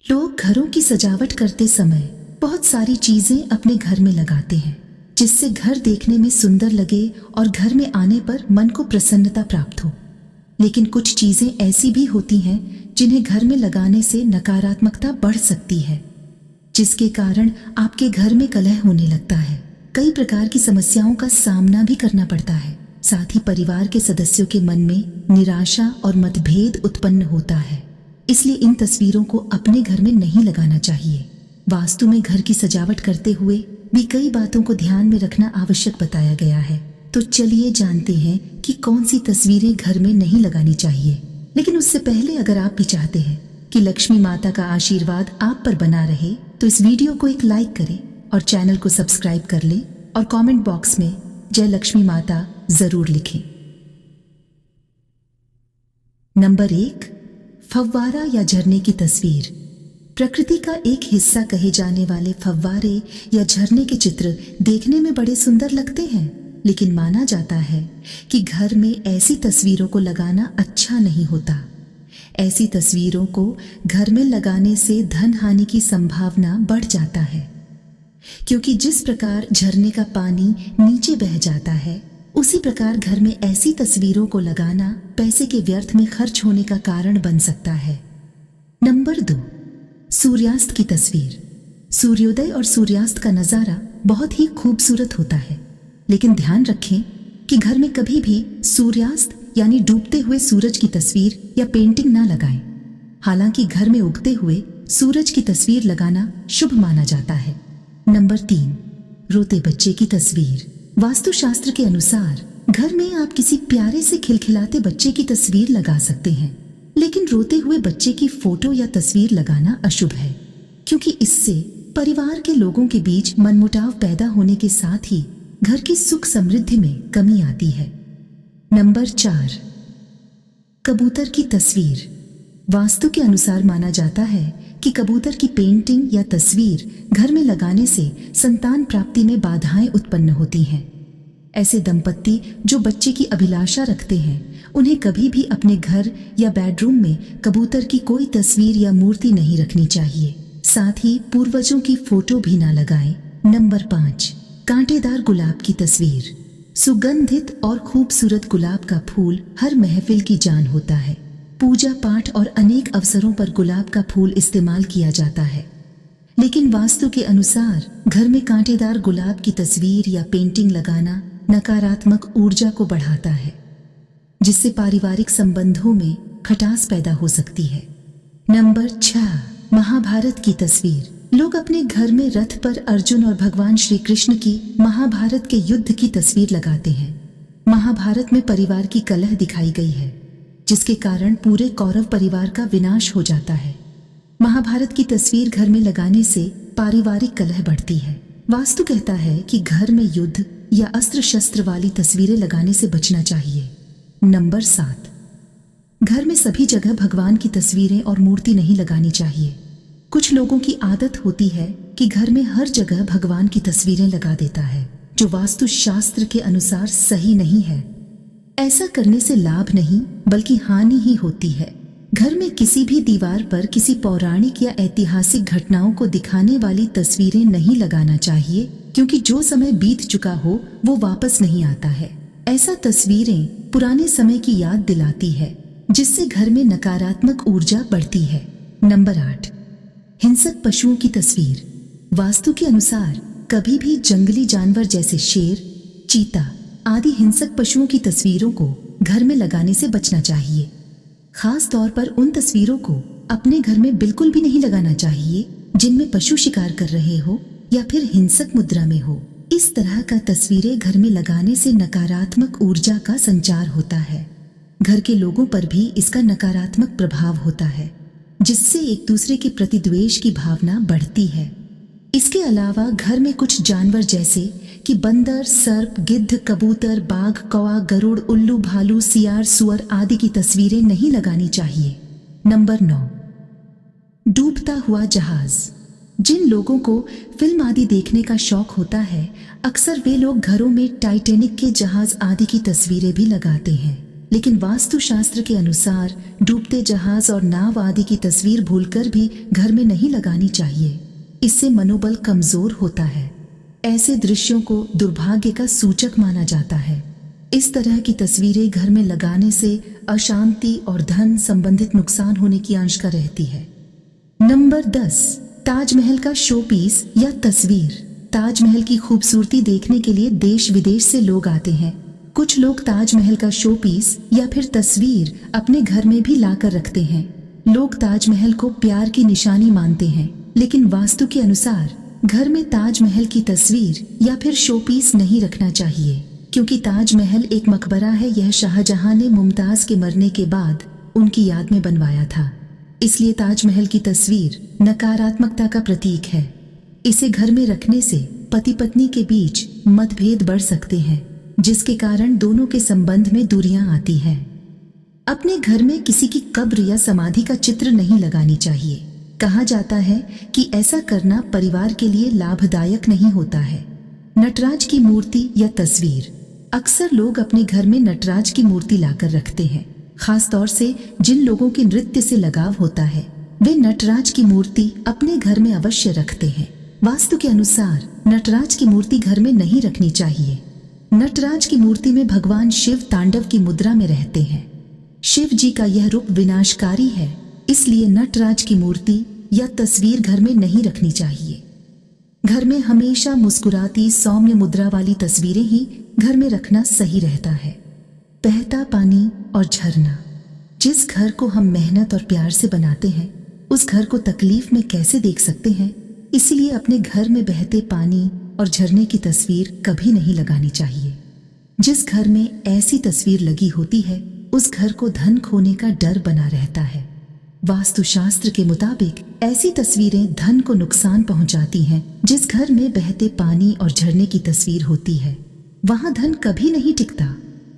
लोग घरों की सजावट करते समय बहुत सारी चीजें अपने घर में लगाते हैं जिससे घर देखने में सुंदर लगे और घर में आने पर मन को प्रसन्नता प्राप्त हो। लेकिन कुछ चीजें ऐसी भी होती हैं जिन्हें घर में लगाने से नकारात्मकता बढ़ सकती है, जिसके कारण आपके घर में कलह होने लगता है। कई प्रकार की समस्याओं का सामना भी करना पड़ता है। साथ ही परिवार के सदस्यों के मन में निराशा और मतभेद उत्पन्न होता है। इसलिए इन तस्वीरों को अपने घर में नहीं लगाना चाहिए। वास्तु में घर की सजावट करते हुए भी कई बातों को ध्यान में रखना आवश्यक बताया गया है। तो चलिए जानते हैं कि कौन सी तस्वीरें घर में नहीं लगानी चाहिए। लेकिन उससे पहले अगर आप भी चाहते हैं कि लक्ष्मी माता का आशीर्वाद आप पर बना रहे तो इस वीडियो को एक लाइक करें और चैनल को सब्सक्राइब कर लें और कमेंट बॉक्स में जय लक्ष्मी माता जरूर लिखें। नंबर 1, फव्वारा या झरने की तस्वीर। प्रकृति का एक हिस्सा कहे जाने वाले फव्वारे या झरने के चित्र देखने में बड़े सुंदर लगते हैं, लेकिन माना जाता है कि घर में ऐसी तस्वीरों को लगाना अच्छा नहीं होता। ऐसी तस्वीरों को घर में लगाने से धन हानि की संभावना बढ़ जाता है, क्योंकि जिस प्रकार झरने का पानी नीचे बह जाता है, उसी प्रकार घर में ऐसी तस्वीरों को लगाना पैसे के व्यर्थ में खर्च होने का कारण बन सकता है। नंबर 2, सूर्यास्त की तस्वीर। सूर्योदय और सूर्यास्त का नजारा बहुत ही खूबसूरत होता है, लेकिन ध्यान रखें कि घर में कभी भी सूर्यास्त यानी डूबते हुए सूरज की तस्वीर या पेंटिंग ना लगाएं। हालांकि घर में उगते हुए सूरज की तस्वीर लगाना शुभ माना जाता है। नंबर 3, रोते बच्चे की तस्वीर। वास्तुशास्त्र के अनुसार घर में आप किसी प्यारे से खिलखिलाते बच्चे की तस्वीर लगा सकते हैं, लेकिन रोते हुए बच्चे की फोटो या तस्वीर लगाना अशुभ है, क्योंकि इससे परिवार के लोगों के बीच मनमुटाव पैदा होने के साथ ही घर की सुख समृद्धि में कमी आती है। नंबर 4, कबूतर की तस्वीर। वास्तु के अनुसार माना जाता है कि कबूतर की पेंटिंग या तस्वीर घर में लगाने से संतान प्राप्ति में बाधाएं उत्पन्न होती हैं। ऐसे दंपत्ति जो बच्चे की अभिलाषा रखते हैं, उन्हें कभी भी अपने घर या बेडरूम में कबूतर की कोई तस्वीर या मूर्ति नहीं रखनी चाहिए। साथ ही पूर्वजों की फोटो भी ना लगाएं। नंबर 5, कांटेदार गुलाब की तस्वीर। सुगंधित और खूबसूरत गुलाब का फूल हर महफिल की जान होता है। पूजा पाठ और अनेक अवसरों पर गुलाब का फूल इस्तेमाल किया जाता है, लेकिन वास्तु के अनुसार घर में कांटेदार गुलाब की तस्वीर या पेंटिंग लगाना नकारात्मक ऊर्जा को बढ़ाता है, जिससे पारिवारिक संबंधों में खटास पैदा हो सकती है। नंबर 6, महाभारत की तस्वीर। लोग अपने घर में रथ पर अर्जुन और भगवान श्री कृष्ण की महाभारत के युद्ध की तस्वीर लगाते हैं। महाभारत में परिवार की कलह दिखाई गई है, जिसके कारण पूरे कौरव परिवार का विनाश हो जाता है। महाभारत की तस्वीर घर में लगाने से पारिवारिक कलह बढ़ती है। वास्तु कहता है कि घर में युद्ध या अस्त्र शस्त्र वाली तस्वीरें लगाने से बचना चाहिए। नंबर 7, घर में सभी जगह भगवान की तस्वीरें और मूर्ति नहीं लगानी चाहिए। कुछ लोगों की आदत होती है कि घर में हर जगह भगवान की तस्वीरें लगा देता है, जो वास्तु शास्त्र के अनुसार सही नहीं है। ऐसा करने से लाभ नहीं बल्कि हानि ही होती है। घर में किसी भी दीवार पर किसी पौराणिक या ऐतिहासिक घटनाओं को दिखाने वाली तस्वीरें नहीं लगाना चाहिए, क्योंकि जो समय बीत चुका हो वो वापस नहीं आता है। ऐसा तस्वीरें पुराने समय की याद दिलाती है, जिससे घर में नकारात्मक ऊर्जा बढ़ती है। नंबर 8, हिंसक पशुओं की तस्वीर। वास्तु के अनुसार कभी भी जंगली जानवर जैसे शेर, चीता आदि हिंसक पशुओं की तस्वीरों को घर में लगाने से बचना चाहिए। खास तौर पर उन तस्वीरों को अपने घर में बिल्कुल भी नहीं लगाना चाहिए जिनमें पशु शिकार कर रहे हो या फिर हिंसक मुद्रा में हो। इस तरह का तस्वीरें घर में लगाने से नकारात्मक ऊर्जा का संचार होता है। घर के लोगों पर भी इसका नकारात्मक प्रभाव होता है, जिससे एक दूसरे के प्रति द्वेष की भावना बढ़ती है। इसके अलावा घर में कुछ जानवर जैसे कि बंदर, सर्प, गिद्ध, कबूतर, बाघ, कौवा, गरुड़, उल्लू, भालू, सियार, सुअर आदि की तस्वीरें नहीं लगानी चाहिए। नंबर 9, डूबता हुआ जहाज। जिन लोगों को फिल्म आदि देखने का शौक होता है, अक्सर वे लोग घरों में टाइटैनिक के जहाज आदि की तस्वीरें भी लगाते हैं। लेकिन वास्तुशास्त्र के अनुसार डूबते जहाज और नाव आदि की तस्वीर भूलकर भी घर में नहीं लगानी चाहिए। इससे मनोबल कमजोर होता है। ऐसे दृश्यों को दुर्भाग्य का सूचक माना जाता है। इस तरह की तस्वीरें घर में लगाने से अशांति और धन संबंधित नुकसान होने की आशंका रहती है। नंबर 10, ताजमहल का शो पीस या तस्वीर। ताजमहल की खूबसूरती देखने के लिए देश विदेश से लोग आते हैं। कुछ लोग ताजमहल का शो पीस या फिर तस्वीर अपने घर में भी लाकर रखते हैं। लोग ताजमहल को प्यार की निशानी मानते हैं, लेकिन वास्तु के अनुसार घर में ताजमहल की तस्वीर या फिर शो पीस नहीं रखना चाहिए, क्योंकि ताजमहल एक मकबरा है। यह शाहजहां ने मुमताज के मरने के बाद उनकी याद में बनवाया था। इसलिए ताजमहल की तस्वीर नकारात्मकता का प्रतीक है। इसे घर में रखने से पति पत्नी के बीच मतभेद बढ़ सकते हैं, जिसके कारण दोनों के संबंध में दूरियां आती हैं। अपने घर में किसी की कब्र या समाधि का चित्र नहीं लगानी चाहिए। कहा जाता है कि ऐसा करना परिवार के लिए लाभदायक नहीं होता है। नटराज की मूर्ति या तस्वीर। अक्सर लोग अपने घर में नटराज की मूर्ति लाकर रखते हैं। खास तौर से जिन लोगों के नृत्य से लगाव होता है, वे नटराज की मूर्ति अपने घर में अवश्य रखते हैं। वास्तु के अनुसार नटराज की मूर्ति घर में नहीं रखनी चाहिए। नटराज की मूर्ति में भगवान शिव तांडव की मुद्रा में रहते हैं। शिव जी का यह रूप विनाशकारी है, इसलिए नटराज की मूर्ति या तस्वीर घर में नहीं रखनी चाहिए। घर में हमेशा मुस्कुराती सौम्य मुद्रा वाली तस्वीरें ही घर में रखना सही रहता है। बहता पानी और झरना। जिस घर को हम मेहनत और प्यार से बनाते हैं, उस घर को तकलीफ में कैसे देख सकते हैं। इसीलिए अपने घर में बहते पानी और झरने की तस्वीर कभी नहीं लगानी चाहिए। जिस घर में ऐसी तस्वीर लगी होती है, उस घर को धन खोने का डर बना रहता है। वास्तुशास्त्र के मुताबिक ऐसी तस्वीरें धन को नुकसान पहुंचाती हैं। जिस घर में बहते पानी और झरने की तस्वीर होती है, वहां धन कभी नहीं टिकता।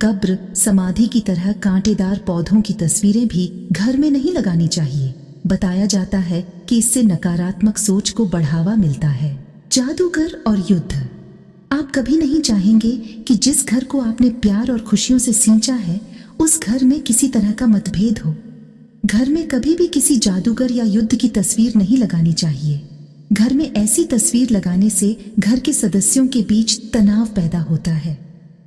कब्र, समाधि की तरह कांटेदार पौधों की तस्वीरें भी घर में नहीं लगानी चाहिए। बताया जाता है कि इससे नकारात्मक सोच को बढ़ावा मिलता है। जादूगर और युद्ध। आप कभी नहीं चाहेंगे कि जिस घर को आपने प्यार और खुशियों से सींचा है, उस घर में किसी तरह का मतभेद हो। घर में कभी भी किसी जादूगर या युद्ध की तस्वीर नहीं लगानी चाहिए। घर में ऐसी तस्वीर लगाने से घर के सदस्यों के बीच तनाव पैदा होता है।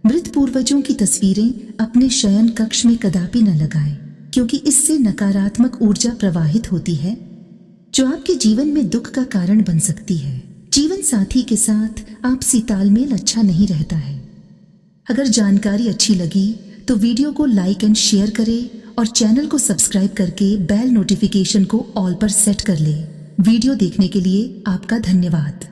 मृत पूर्वजों की तस्वीरें अपने शयन कक्ष में कदापि न लगाएं, क्योंकि इससे नकारात्मक ऊर्जा प्रवाहित होती है, जो आपके जीवन में दुख का कारण बन सकती है। जीवन साथी के साथ आपसी तालमेल अच्छा नहीं रहता है। अगर जानकारी अच्छी लगी तो वीडियो को लाइक एंड शेयर करें और चैनल को सब्सक्राइब करके बेल नोटिफिकेशन को ऑल पर सेट कर लें। वीडियो देखने के लिए आपका धन्यवाद।